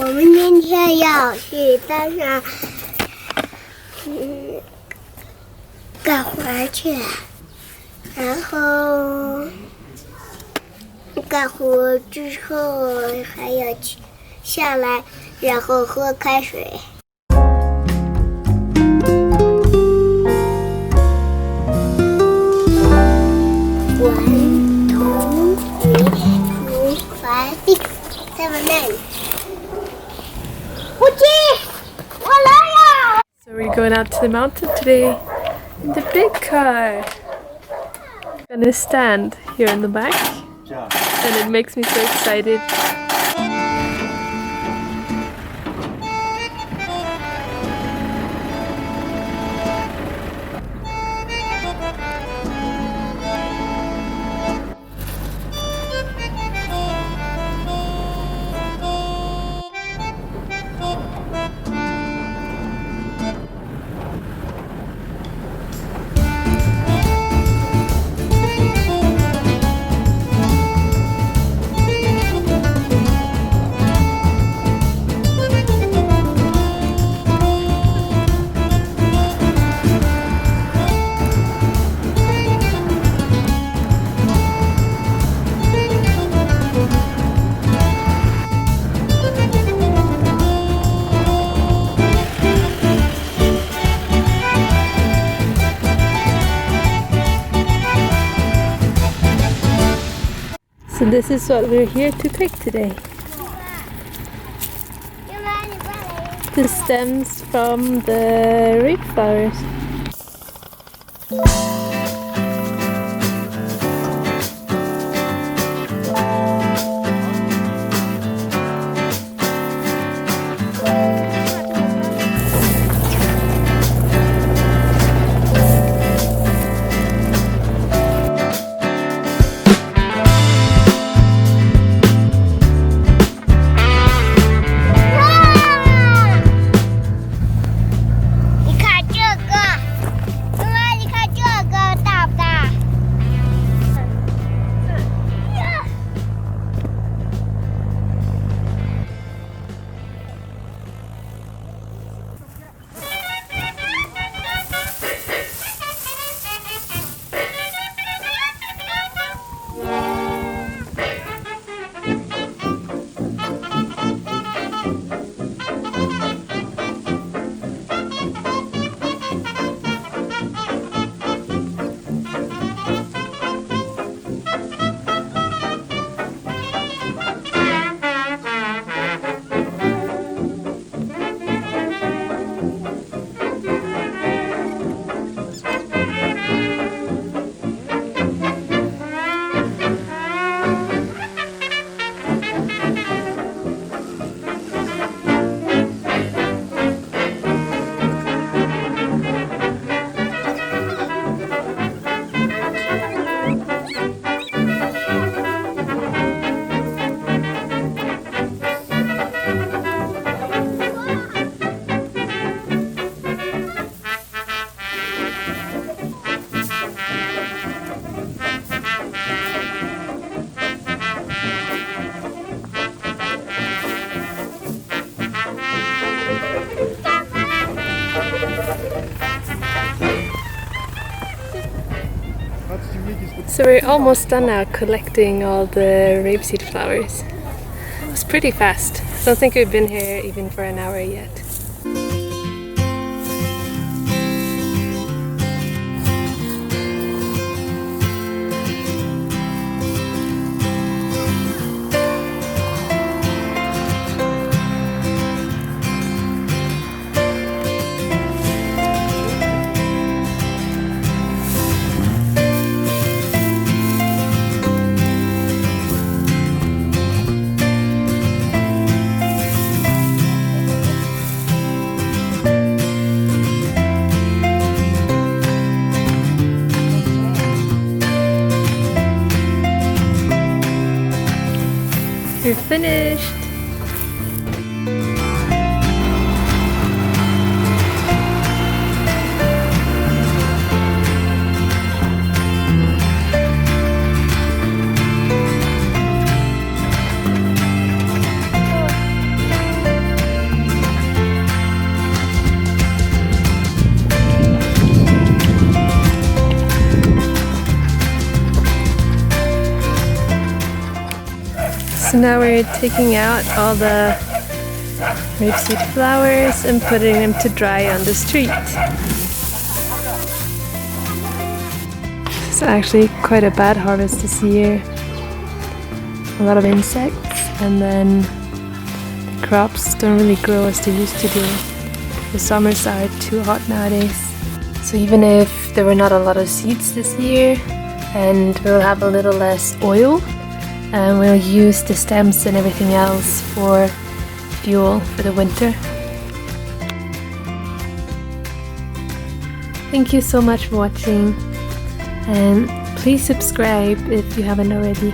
我们今天要去山上，干活去，然后干活之后还要去下来，然后喝开水。1, 2, 3, 4, 5, 6, 7, 9. So we're going out to the mountain today in the big car. I'm gonna stand here in the back and it makes me so excited. So this is what we're here to pick today. The stems from the rape flowers. So we're almost done now collecting all the rapeseed flowers. It was pretty fast. I don't think we've been here even for an hour yet. now we're taking out all the rapeseed flowers and putting them to dry on the street. It's actually quite a bad harvest this year. A lot of insects, and then the crops don't really grow as they used to do. The summers are too hot nowadays. So even if there were not a lot of seeds this year, and we'll have a little less oil, and we'll use the stems and everything else for fuel for the winter. Thank you so much for watching, and please subscribe if you haven't already.